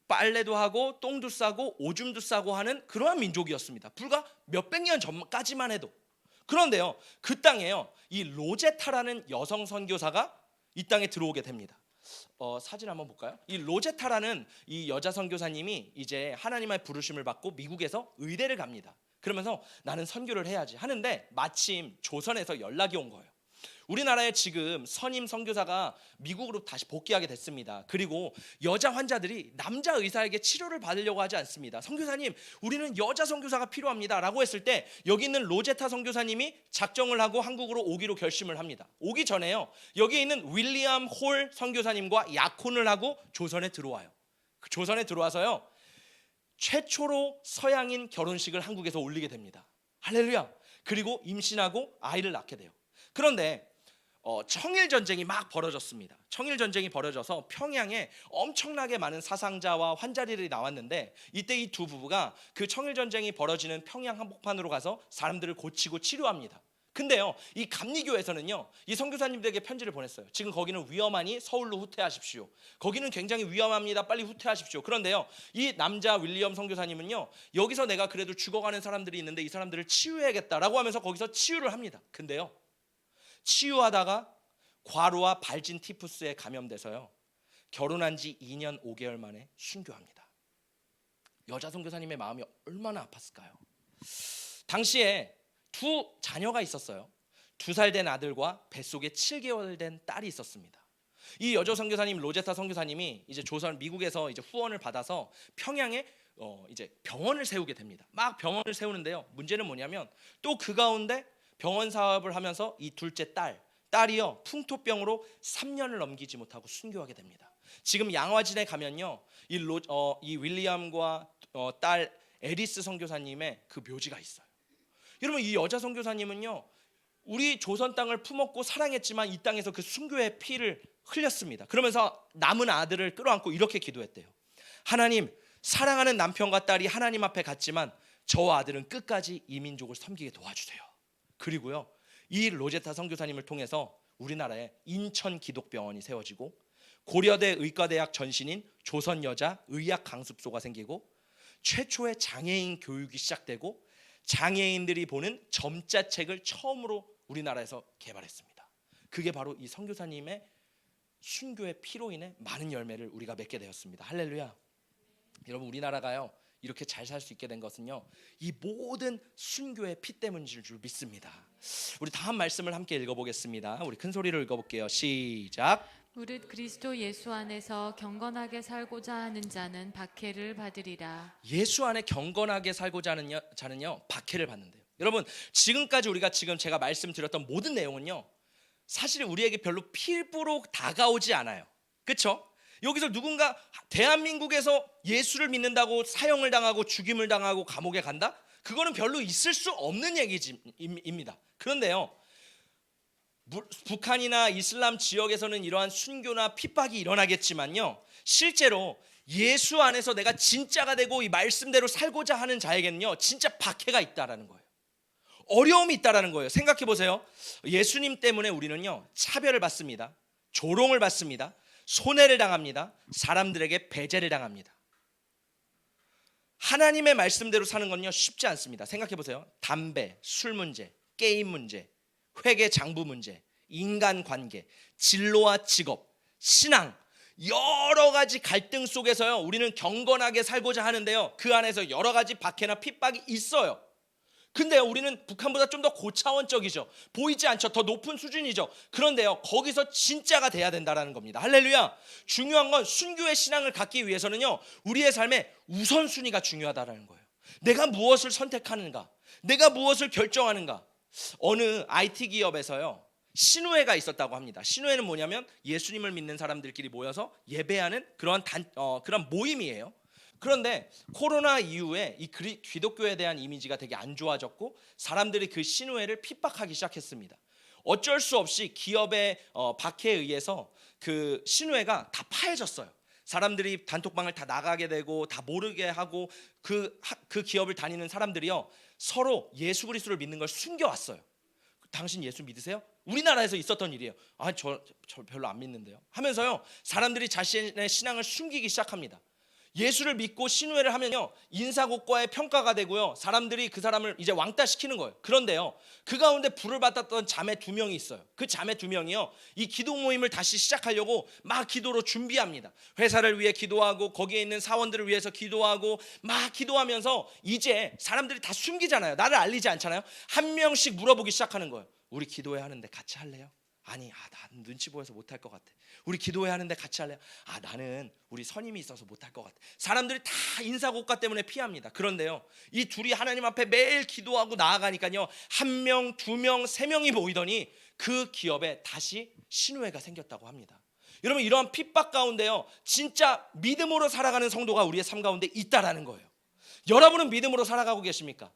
빨래도 하고 똥도 싸고 오줌도 싸고 하는 그러한 민족이었습니다. 불과 몇백 년 전까지만 해도. 그런데요, 그 땅에요, 이 로제타라는 여성 선교사가 이 땅에 들어오게 됩니다. 사진 한번 볼까요? 이 로제타라는 이 여자 선교사님이 이제 하나님의 부르심을 받고 미국에서 의대를 갑니다. 그러면서 나는 선교를 해야지 하는데 마침 조선에서 연락이 온 거예요. 우리나라에 지금 선임 선교사가 미국으로 다시 복귀하게 됐습니다. 그리고 여자 환자들이 남자 의사에게 치료를 받으려고 하지 않습니다. 선교사님, 우리는 여자 선교사가 필요합니다 라고 했을 때 여기 있는 로제타 선교사님이 작정을 하고 한국으로 오기로 결심을 합니다. 오기 전에요, 여기 있는 윌리엄 홀 선교사님과 약혼을 하고 조선에 들어와요. 그 조선에 들어와서요, 최초로 서양인 결혼식을 한국에서 올리게 됩니다. 할렐루야. 그리고 임신하고 아이를 낳게 돼요. 그런데 청일 전쟁이 막 벌어졌습니다. 청일 전쟁이 벌어져서 평양에 엄청나게 많은 사상자와 환자들이 나왔는데 이때 이 두 부부가 그 청일 전쟁이 벌어지는 평양 한복판으로 가서 사람들을 고치고 치료합니다. 근데요, 이 감리교에서는요, 이 선교사님들에게 편지를 보냈어요. 지금 거기는 위험하니 서울로 후퇴하십시오. 거기는 굉장히 위험합니다. 빨리 후퇴하십시오. 그런데요, 이 남자 윌리엄 선교사님은요, 여기서 내가 그래도 죽어가는 사람들이 있는데 이 사람들을 치유해야겠다라고 하면서 거기서 치유를 합니다. 근데요, 치유하다가 과로와 발진 티푸스에 감염돼서요, 결혼한 지 2년 5개월 만에 순교합니다. 여자 선교사님의 마음이 얼마나 아팠을까요? 당시에 두 자녀가 있었어요. 2살 된 아들과 뱃속에 7개월 된 딸이 있었습니다. 이 여자 선교사님 로제타 선교사님이 이제 조선 미국에서 이제 후원을 받아서 평양에 이제 병원을 세우게 됩니다. 막 병원을 세우는데요, 문제는 뭐냐면 또 그 가운데 병원 사업을 하면서 이 둘째 딸이요 풍토병으로 3년을 넘기지 못하고 순교하게 됩니다. 지금 양화진에 가면요, 이 윌리엄과 딸 에리스 선교사님의 그 묘지가 있어요. 여러분, 이 여자 선교사님은요, 우리 조선 땅을 품었고 사랑했지만 이 땅에서 그 순교의 피를 흘렸습니다. 그러면서 남은 아들을 끌어안고 이렇게 기도했대요. 하나님, 사랑하는 남편과 딸이 하나님 앞에 갔지만 저 아들은 끝까지 이 민족을 섬기게 도와주세요. 그리고요, 이 로제타 선교사님을 통해서 우리나라에 인천 기독병원이 세워지고 고려대 의과대학 전신인 조선여자의학 강습소가 생기고 최초의 장애인 교육이 시작되고 장애인들이 보는 점자책을 처음으로 우리나라에서 개발했습니다. 그게 바로 이 선교사님의 순교의 피로 인해 많은 열매를 우리가 맺게 되었습니다. 할렐루야. 여러분, 우리나라가요 이렇게 잘 살 수 있게 된 것은요, 이 모든 순교의 피 때문인 줄 믿습니다. 우리 다음 말씀을 함께 읽어보겠습니다. 우리 큰 소리로 읽어볼게요. 시작. 무릇 그리스도 예수 안에서 경건하게 살고자 하는 자는 박해를 받으리라. 예수 안에 경건하게 살고자 하는 자는요 박해를 받는데요. 여러분, 지금까지 우리가 지금 제가 말씀드렸던 모든 내용은요, 사실 우리에게 별로 필부로 다가오지 않아요. 그렇죠? 여기서 누군가 대한민국에서 예수를 믿는다고 사형을 당하고 죽임을 당하고 감옥에 간다? 그거는 별로 있을 수 없는 얘기입니다. 그런데요, 북한이나 이슬람 지역에서는 이러한 순교나 핍박이 일어나겠지만요, 실제로 예수 안에서 내가 진짜가 되고 이 말씀대로 살고자 하는 자에게는요 진짜 박해가 있다라는 거예요. 어려움이 있다라는 거예요. 생각해 보세요. 예수님 때문에 우리는요 차별을 받습니다. 조롱을 받습니다. 손해를 당합니다. 사람들에게 배제를 당합니다. 하나님의 말씀대로 사는 건요 쉽지 않습니다. 생각해 보세요. 담배, 술 문제, 게임 문제, 회계 장부 문제, 인간관계, 진로와 직업, 신앙, 여러 가지 갈등 속에서요 우리는 경건하게 살고자 하는데요, 그 안에서 여러 가지 박해나 핍박이 있어요. 근데요, 우리는 북한보다 좀 더 고차원적이죠. 보이지 않죠. 더 높은 수준이죠. 그런데요, 거기서 진짜가 돼야 된다는 겁니다. 할렐루야. 중요한 건 순교의 신앙을 갖기 위해서는요, 우리의 삶에 우선순위가 중요하다는 거예요. 내가 무엇을 선택하는가, 내가 무엇을 결정하는가. 어느 IT 기업에서요 신우회가 있었다고 합니다. 신우회는 뭐냐면 예수님을 믿는 사람들끼리 모여서 예배하는 그런 모임이에요. 그런데 코로나 이후에 이 기독교에 대한 이미지가 되게 안 좋아졌고 사람들이 그 신우회를 핍박하기 시작했습니다. 어쩔 수 없이 기업의 박해에 의해서 그 신우회가 다 파해졌어요. 사람들이 단톡방을 다 나가게 되고 다 모르게 하고 그 기업을 다니는 사람들이요 서로 예수 그리스도를 믿는 걸 숨겨왔어요. 당신 예수 믿으세요? 우리나라에서 있었던 일이에요. 저 별로 안 믿는데요 하면서요, 사람들이 자신의 신앙을 숨기기 시작합니다. 예수를 믿고 신우회를 하면요, 인사고과의 평가가 되고요, 사람들이 그 사람을 이제 왕따시키는 거예요. 그런데요, 그 가운데 불을 받았던 자매 2명이 있어요. 그 자매 2명이요, 이 기도 모임을 다시 시작하려고 막 기도로 준비합니다. 회사를 위해 기도하고 거기에 있는 사원들을 위해서 기도하고 막 기도하면서 이제 사람들이 다 숨기잖아요. 나를 알리지 않잖아요. 한 명씩 물어보기 시작하는 거예요. 우리 기도회 하는데 같이 할래요? 아니, 난 눈치 보여서 못할 것 같아. 우리 기도회 하는데 같이 할래요? 나는 우리 선임이 있어서 못할 것 같아. 사람들이 다 인사고과 때문에 피합니다. 그런데요, 이 둘이 하나님 앞에 매일 기도하고 나아가니까요, 1명, 2명, 3명이 모이더니 그 기업에 다시 신우회가 생겼다고 합니다. 여러분, 이러한 핍박 가운데요, 진짜 믿음으로 살아가는 성도가 우리의 삶 가운데 있다라는 거예요. 여러분은 믿음으로 살아가고 계십니까?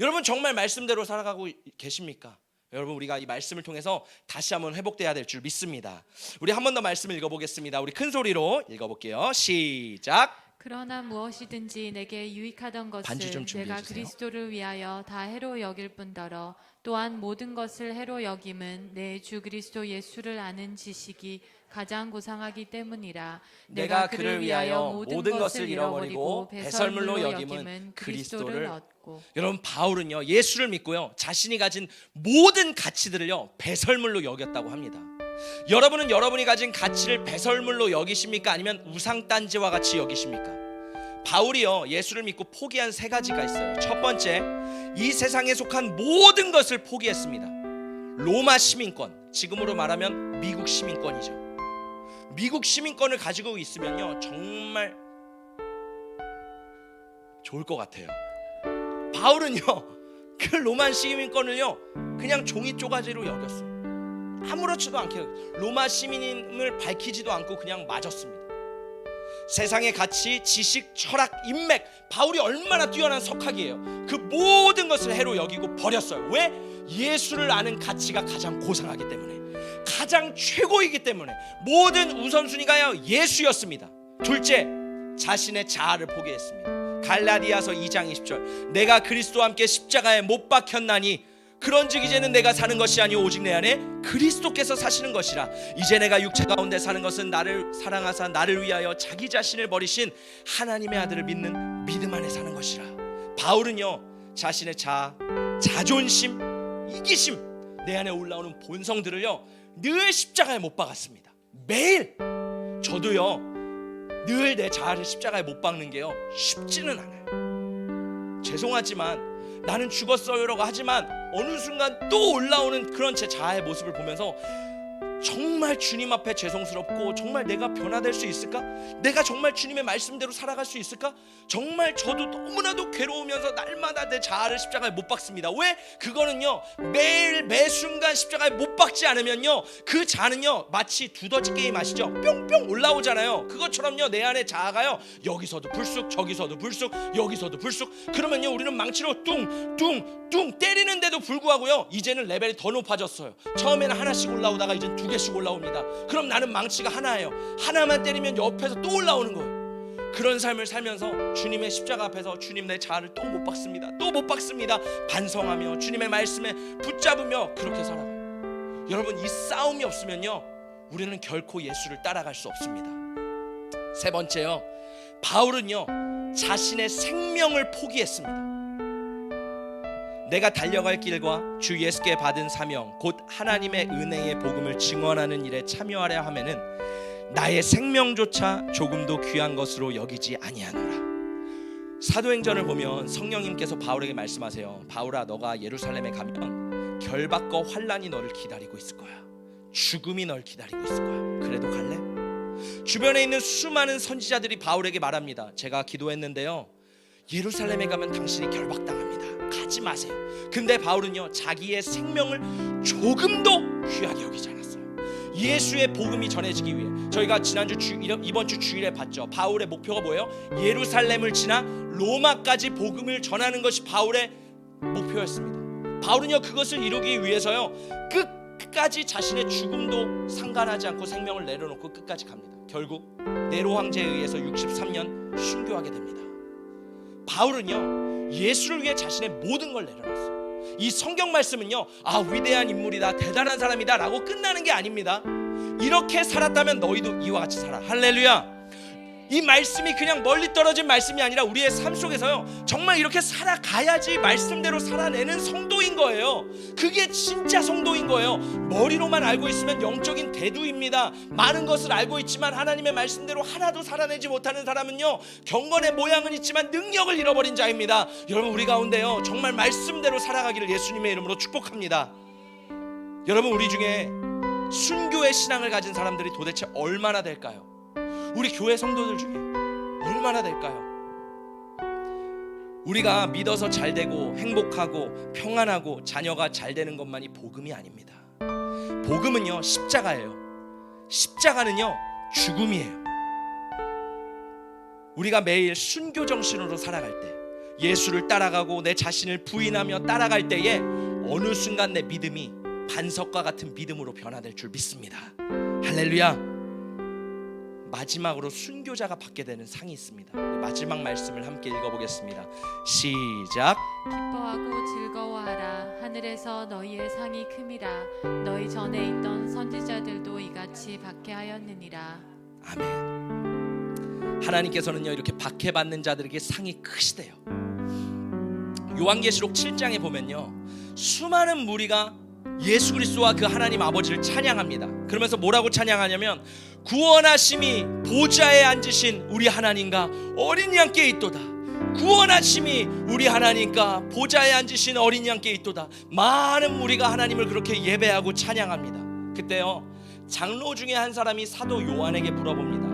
여러분 정말 말씀대로 살아가고 계십니까? 여러분, 우리가 이 말씀을 통해서 다시 한번 회복돼야 될 줄 믿습니다. 우리 한 번 더 말씀을 읽어보겠습니다. 우리 큰 소리로 읽어볼게요. 시작. 그러나 무엇이든지 내게 유익하던 반주 좀 것을 내가 준비해주세요. 그리스도를 위하여 다 해로 여길 뿐더러 또한 모든 것을 해로 여김은 내 주 그리스도 예수를 아는 지식이 가장 고상하기 때문이라. 내가 그를 위하여 모든 것을 잃어버리고 배설물로 여김은 그리스도를 얻고. 여러분, 바울은요, 예수를 믿고요, 자신이 가진 모든 가치들을요, 배설물로 여겼다고 합니다. 여러분은 여러분이 가진 가치를 배설물로 여기십니까? 아니면 우상단지와 같이 여기십니까? 바울이요, 예수를 믿고 포기한 3가지가 있어요. 첫 번째, 이 세상에 속한 모든 것을 포기했습니다. 로마 시민권, 지금으로 말하면 미국 시민권이죠. 미국 시민권을 가지고 있으면요, 정말 좋을 것 같아요. 바울은요, 그 로마 시민권을요, 그냥 종이 쪼가지로 여겼어. 아무렇지도 않게 로마 시민임을 밝히지도 않고 그냥 맞았습니다. 세상의 가치, 지식, 철학, 인맥, 바울이 얼마나 뛰어난 석학이에요. 그 모든 것을 해로 여기고 버렸어요. 왜? 예수를 아는 가치가 가장 고상하기 때문에, 가장 최고이기 때문에 모든 우선순위가요, 예수였습니다. 둘째, 자신의 자아를 포기했습니다. 갈라디아서 2장 20절, 내가 그리스도와 함께 십자가에 못 박혔나니 그런즉 이제는 내가 사는 것이 아니오 오직 내 안에 그리스도께서 사시는 것이라. 이제 내가 육체 가운데 사는 것은 나를 사랑하사 나를 위하여 자기 자신을 버리신 하나님의 아들을 믿는 믿음 안에 사는 것이라. 바울은요, 자신의 자아, 자존심, 이기심, 내 안에 올라오는 본성들을요, 늘 십자가에 못 박았습니다. 매일. 저도요, 늘 내 자아를 십자가에 못 박는 게요, 쉽지는 않아요. 죄송하지만 나는 죽었어요라고 하지만 어느 순간 또 올라오는 그런 제 자아의 모습을 보면서 정말 주님 앞에 죄송스럽고, 정말 내가 변화될 수 있을까? 내가 정말 주님의 말씀대로 살아갈 수 있을까? 정말 저도 너무나도 괴로우면서 날마다 내 자아를 십자가에 못 박습니다. 왜? 그거는요, 매일 매순간 십자가에 못 박지 않으면요, 그 자아는요, 마치 두더지 게임 아시죠? 뿅뿅 올라오잖아요. 그것처럼요, 내 안에 자아가요, 여기서도 불쑥, 저기서도 불쑥, 여기서도 불쑥. 그러면요, 우리는 망치로 뚱뚱뚱 때리는데도 불구하고요, 이제는 레벨이 더 높아졌어요. 처음에는 하나씩 올라오다가 이제 2개씩 올라옵니다. 그럼 나는 망치가 하나예요. 하나만 때리면 옆에서 또 올라오는 거예요. 그런 삶을 살면서 주님의 십자가 앞에서 주님, 내 자아를 또 못 박습니다. 또 못 박습니다. 반성하며 주님의 말씀에 붙잡으며 그렇게 살아가요. 여러분, 이 싸움이 없으면요, 우리는 결코 예수를 따라갈 수 없습니다. 세 번째요, 바울은요, 자신의 생명을 포기했습니다. 내가 달려갈 길과 주 예수께 받은 사명 곧 하나님의 은혜의 복음을 증언하는 일에 참여하려 하면은 나의 생명조차 조금도 귀한 것으로 여기지 아니하노라. 사도행전을 보면 성령님께서 바울에게 말씀하세요. 바울아, 너가 예루살렘에 가면 결박과 환난이 너를 기다리고 있을 거야. 죽음이 널 기다리고 있을 거야. 그래도 갈래? 주변에 있는 수많은 선지자들이 바울에게 말합니다. 제가 기도했는데요, 예루살렘에 가면 당신이 결박당합니다. 가지 마세요. 근데 바울은요, 자기의 생명을 조금도 귀하게 여기지 않았어요. 예수의 복음이 전해지기 위해. 저희가 이번 주 주일에 봤죠. 바울의 목표가 뭐예요? 예루살렘을 지나 로마까지 복음을 전하는 것이 바울의 목표였습니다. 바울은요, 그것을 이루기 위해서요, 끝까지 자신의 죽음도 상관하지 않고 생명을 내려놓고 끝까지 갑니다. 결국 네로 황제에 의해서 63년 순교하게 됩니다. 바울은요, 예수를 위해 자신의 모든 걸 내려놨어요. 이 성경 말씀은요, 아 위대한 인물이다, 대단한 사람이다 라고 끝나는 게 아닙니다. 이렇게 살았다면 너희도 이와 같이 살아. 할렐루야. 이 말씀이 그냥 멀리 떨어진 말씀이 아니라 우리의 삶 속에서요, 정말 이렇게 살아가야지 말씀대로 살아내는 성도인 거예요. 그게 진짜 성도인 거예요. 머리로만 알고 있으면 영적인 대두입니다. 많은 것을 알고 있지만 하나님의 말씀대로 하나도 살아내지 못하는 사람은요, 경건의 모양은 있지만 능력을 잃어버린 자입니다. 여러분, 우리 가운데요 정말 말씀대로 살아가기를 예수님의 이름으로 축복합니다. 여러분, 우리 중에 순교의 신앙을 가진 사람들이 도대체 얼마나 될까요? 우리 교회 성도들 중에 얼마나 될까요? 우리가 믿어서 잘 되고 행복하고 평안하고 자녀가 잘 되는 것만이 복음이 아닙니다. 복음은요 십자가예요. 십자가는요 죽음이에요. 우리가 매일 순교 정신으로 살아갈 때, 예수를 따라가고 내 자신을 부인하며 따라갈 때에 어느 순간 내 믿음이 반석과 같은 믿음으로 변화될 줄 믿습니다. 할렐루야. 마지막으로 순교자가 받게 되는 상이 있습니다. 마지막 말씀을 함께 읽어보겠습니다. 시작. 기뻐하고 즐거워하라. 하늘에서 너희의 상이 큼이라. 너희 전에 있던 선지자들도 이같이 박해하였느니라. 아멘. 하나님께서는요 이렇게 박해받는 자들에게 상이 크시대요. 요한계시록 7장에 보면요, 수많은 무리가 예수 그리스도와 그 하나님 아버지를 찬양합니다. 그러면서 뭐라고 찬양하냐면, 구원하심이 보좌에 앉으신 우리 하나님과 어린 양께 있도다. 구원하심이 우리 하나님과 보좌에 앉으신 어린 양께 있도다. 많은 무리가 하나님을 그렇게 예배하고 찬양합니다. 그때요 장로 중에 한 사람이 사도 요한에게 물어봅니다.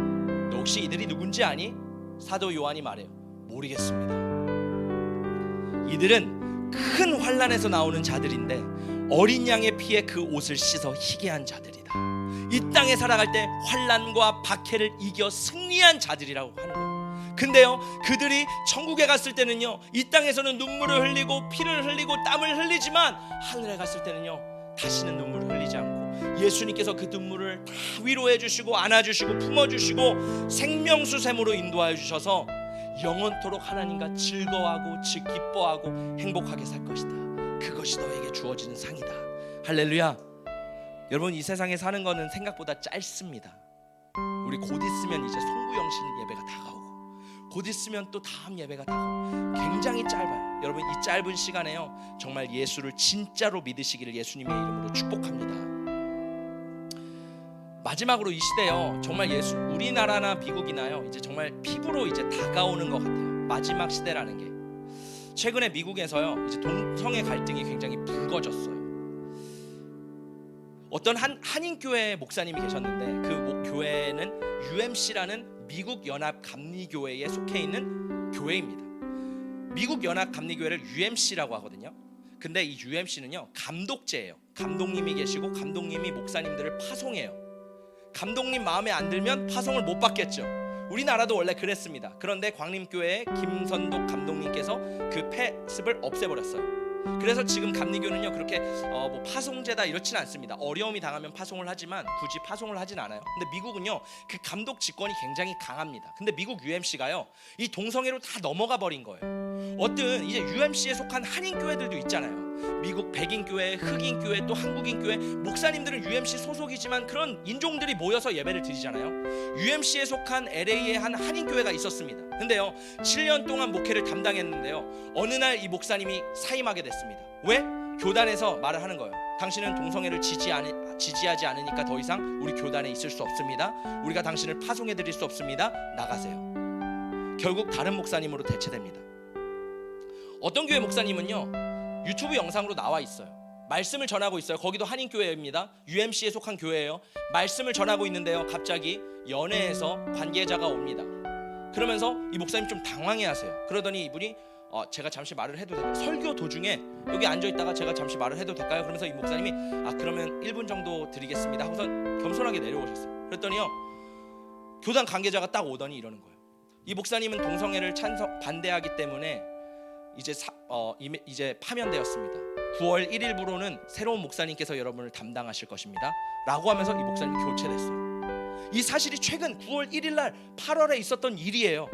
너 혹시 이들이 누군지 아니? 사도 요한이 말해요. 모르겠습니다. 이들은 큰 환난에서 나오는 자들인데 어린 양의 피에 그 옷을 씻어 희게 한 자들이다. 이 땅에 살아갈 때 환난과 박해를 이겨 승리한 자들이라고 하는 거예요. 근데요 그들이 천국에 갔을 때는요, 이 땅에서는 눈물을 흘리고 피를 흘리고 땀을 흘리지만 하늘에 갔을 때는요 다시는 눈물을 흘리지 않고 예수님께서 그 눈물을 다 위로해 주시고 안아주시고 품어주시고 생명수샘으로 인도하여 주셔서 영원토록 하나님과 즐거워하고 기뻐하고 행복하게 살 것이다. 그것이 너에게 주어지는 상이다. 할렐루야. 여러분, 이 세상에 사는 거는 생각보다 짧습니다. 우리 곧 있으면 이제 송구영신 예배가 다가오고, 곧 있으면 또 다음 예배가 다가오고, 굉장히 짧아요. 여러분, 이 짧은 시간에요 정말 예수를 진짜로 믿으시기를 예수님의 이름으로 축복합니다. 마지막으로 이 시대요 정말 예수, 우리나라나 미국이나요 이제 정말 피부로 이제 다가오는 것 같아요. 마지막 시대라는 게. 최근에 미국에서요 이제 동성애 갈등이 굉장히 불거졌어요. 어떤 한인교회 목사님이 계셨는데 그 교회는 UMC라는 미국 연합 감리교회에 속해 있는 교회입니다. 미국 연합 감리교회를 UMC라고 하거든요. 근데 이 UMC는요 감독제예요. 감독님이 계시고 감독님이 목사님들을 파송해요. 감독님 마음에 안 들면 파송을 못 받겠죠. 우리나라도 원래 그랬습니다. 그런데 광림교회의 김선독 감독님께서 그 폐습을 없애버렸어요. 그래서 지금 감리교는요 그렇게 뭐 파송제다 이렇지는 않습니다. 어려움이 당하면 파송을 하지만 굳이 파송을 하진 않아요. 근데 미국은요 그 감독 직권이 굉장히 강합니다. 근데 미국 UMC가요 이 동성애로 다 넘어가 버린 거예요. 어떤 이제 UMC에 속한 한인교회들도 있잖아요. 미국 백인교회, 흑인교회, 또 한국인교회, 목사님들은 UMC 소속이지만 그런 인종들이 모여서 예배를 드리잖아요. UMC에 속한 LA에 한 한인교회가 있었습니다. 근데요 7년 동안 목회를 담당했는데요 어느 날 이 목사님이 사임하게 됐습니다. 왜? 교단에서 말을 하는 거예요. 당신은 동성애를 지지하지 않으니까 더 이상 우리 교단에 있을 수 없습니다. 우리가 당신을 파송해 드릴 수 없습니다. 나가세요. 결국 다른 목사님으로 대체됩니다. 어떤 교회 목사님은요 유튜브 영상으로 나와 있어요. 말씀을 전하고 있어요. 거기도 한인교회입니다. UMC에 속한 교회예요. 말씀을 전하고 있는데요 갑자기 연회에서 관계자가 옵니다. 그러면서 이 목사님 좀 당황해하세요. 그러더니 이분이 제가 잠시 말을 해도 될까요? 설교 도중에 여기 앉아있다가 제가 잠시 말을 해도 될까요? 그러면서 이 목사님이 그러면 1분 정도 드리겠습니다 하고서 겸손하게 내려오셨어요. 그랬더니요 교단 관계자가 딱 오더니 이러는 거예요. 이 목사님은 동성애를 반대하기 때문에 이제 파면되었습니다. 9월 1일부로는 새로운 목사님께서 여러분을 담당하실 것입니다 라고 하면서 이 목사님이 교체됐어요. 이 사실이 최근 9월 1일 날 8월에 있었던 일이에요.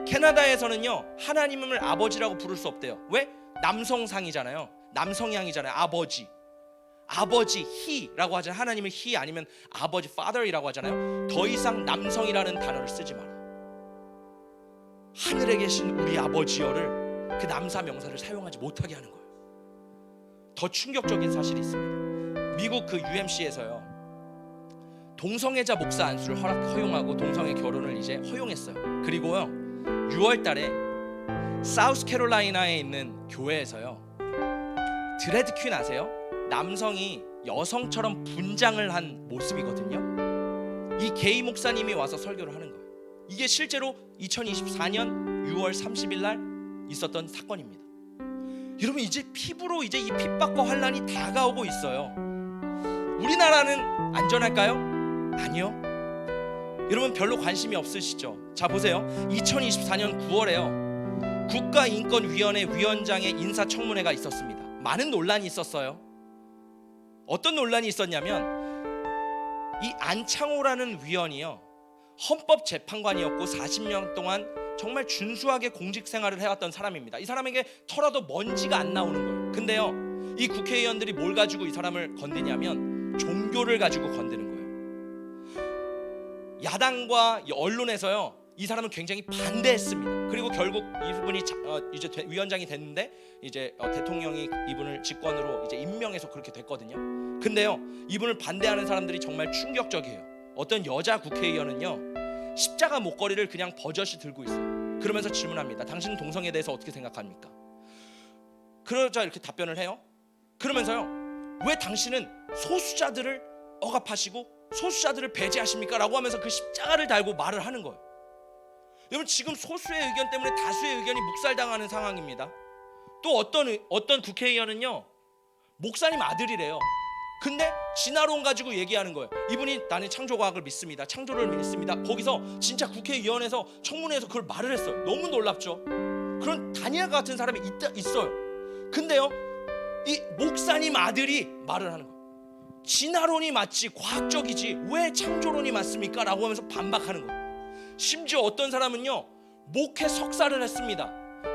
캐나다에서는요 하나님을 아버지라고 부를 수 없대요. 왜? 남성상이잖아요. 남성향이잖아요. 아버지 he라고 하잖아요. 하나님은 he 아니면 아버지 father이라고 하잖아요. 더 이상 남성이라는 단어를 쓰지 마라. 하늘에 계신 우리 아버지여를 그 남사 명사를 사용하지 못하게 하는 거예요. 더 충격적인 사실이 있습니다. 미국 그 UMC에서요, 동성애자 목사 안수를 허용하고 동성애 결혼을 이제 허용했어요. 그리고요 6월 달에 사우스캐롤라이나에 있는 교회에서요, 드레드 퀸 아세요? 남성이 여성처럼 분장을 한 모습이거든요. 이 게이 목사님이 와서 설교를 하는 거예요. 이게 실제로 2024년 6월 30일 날 있었던 사건입니다. 여러분, 이제 피부로 이제 이 핍박과 환란이 다가오고 있어요. 우리나라는 안전할까요? 아니요. 여러분 별로 관심이 없으시죠? 자 보세요. 2024년 9월에요 국가인권위원회 위원장의 인사청문회가 있었습니다. 많은 논란이 있었어요. 어떤 논란이 있었냐면, 이 안창호라는 위원이요 헌법재판관이었고 40년 동안 정말 준수하게 공직생활을 해왔던 사람입니다. 이 사람에게 털어도 먼지가 안 나오는 거예요. 근데요 이 국회의원들이 뭘 가지고 이 사람을 건드냐면 종교를 가지고 건드는 거예요. 야당과 언론에서요 이 사람을 굉장히 반대했습니다. 그리고 결국 이분이 이제 위원장이 됐는데 이제 대통령이 이분을 직권으로 이제 임명해서 그렇게 됐거든요. 근데요 이분을 반대하는 사람들이 정말 충격적이에요. 어떤 여자 국회의원은요 십자가 목걸이를 그냥 버젓이 들고 있어요. 그러면서 질문합니다. 당신은 동성애에 대해서 어떻게 생각합니까? 그러자 이렇게 답변을 해요. 그러면서요, 왜 당신은 소수자들을 억압하시고 소수자들을 배제하십니까? 라고 하면서 그 십자가를 달고 말을 하는 거예요. 여러분, 지금 소수의 의견 때문에 다수의 의견이 묵살당하는 상황입니다. 또 어떤 국회의원은요 목사님 아들이래요. 근데 진화론 가지고 얘기하는 거예요. 이분이 나는 창조과학을 믿습니다, 창조를 믿습니다. 거기서 진짜 국회의원에서 청문회에서 그걸 말을 했어요. 너무 놀랍죠? 그런 다니엘 같은 사람이 있어요. 근데요 이 목사님 아들이 말을 하는 거예요. 진화론이 맞지 과학적이지 왜 창조론이 맞습니까? 라고 하면서 반박하는 거예요. 심지어 어떤 사람은요 목회 석사를 했습니다.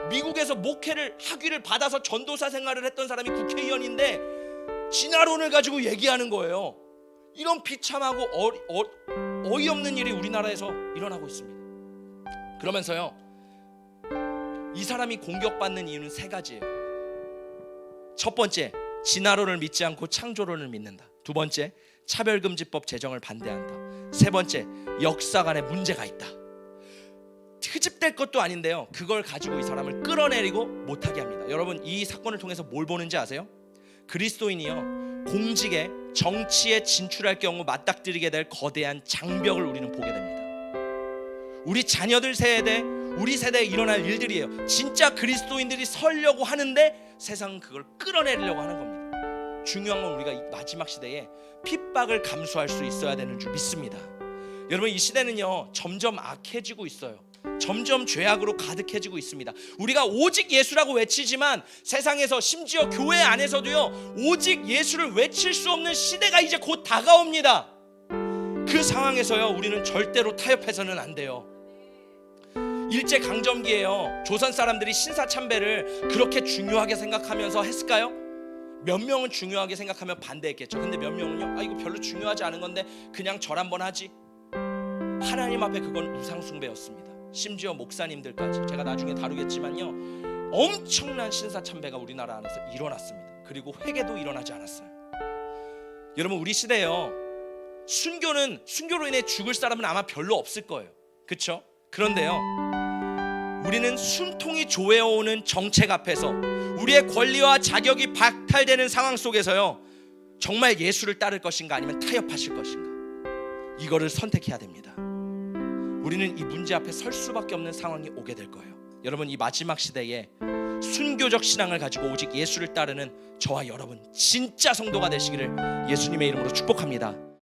미국에서 목회를 학위를 받아서 전도사 생활을 했던 사람이 국회의원인데 진화론을 가지고 얘기하는 거예요. 이런 비참하고 어이없는 일이 우리나라에서 일어나고 있습니다. 그러면서요 이 사람이 공격받는 이유는 세 가지예요. 첫 번째, 진화론을 믿지 않고 창조론을 믿는다. 두 번째, 차별금지법 제정을 반대한다. 세 번째, 역사관에 문제가 있다. 트집될 것도 아닌데요 그걸 가지고 이 사람을 끌어내리고 못하게 합니다. 여러분, 이 사건을 통해서 뭘 보는지 아세요? 그리스도인이요 공직에 정치에 진출할 경우 맞닥뜨리게 될 거대한 장벽을 우리는 보게 됩니다. 우리 자녀들 세대, 우리 세대에 일어날 일들이에요. 진짜 그리스도인들이 서려고 하는데 세상은 그걸 끌어내리려고 하는 겁니다. 중요한 건 우리가 이 마지막 시대에 핍박을 감수할 수 있어야 되는 줄 믿습니다. 여러분, 이 시대는요 점점 악해지고 있어요. 점점 죄악으로 가득해지고 있습니다. 우리가 오직 예수라고 외치지만 세상에서, 심지어 교회 안에서도요 오직 예수를 외칠 수 없는 시대가 이제 곧 다가옵니다. 그 상황에서요 우리는 절대로 타협해서는 안 돼요. 일제강점기에요 조선 사람들이 신사참배를 그렇게 중요하게 생각하면서 했을까요? 몇 명은 중요하게 생각하며 반대했겠죠. 근데 몇 명은요 이거 별로 중요하지 않은 건데 그냥 절 한번 하지. 하나님 앞에 그건 우상숭배였습니다. 심지어 목사님들까지, 제가 나중에 다루겠지만요 엄청난 신사참배가 우리나라 안에서 일어났습니다. 그리고 회개도 일어나지 않았어요. 여러분, 우리 시대에요 순교로 인해 죽을 사람은 아마 별로 없을 거예요. 그렇죠? 그런데요 우리는 숨통이 조여오는 정책 앞에서 우리의 권리와 자격이 박탈되는 상황 속에서요 정말 예수를 따를 것인가 아니면 타협하실 것인가, 이거를 선택해야 됩니다. 우리는 이 문제 앞에 설 수밖에 없는 상황이 오게 될 거예요. 여러분, 이 마지막 시대에 순교적 신앙을 가지고 오직 예수를 따르는 저와 여러분 진짜 성도가 되시기를 예수님의 이름으로 축복합니다.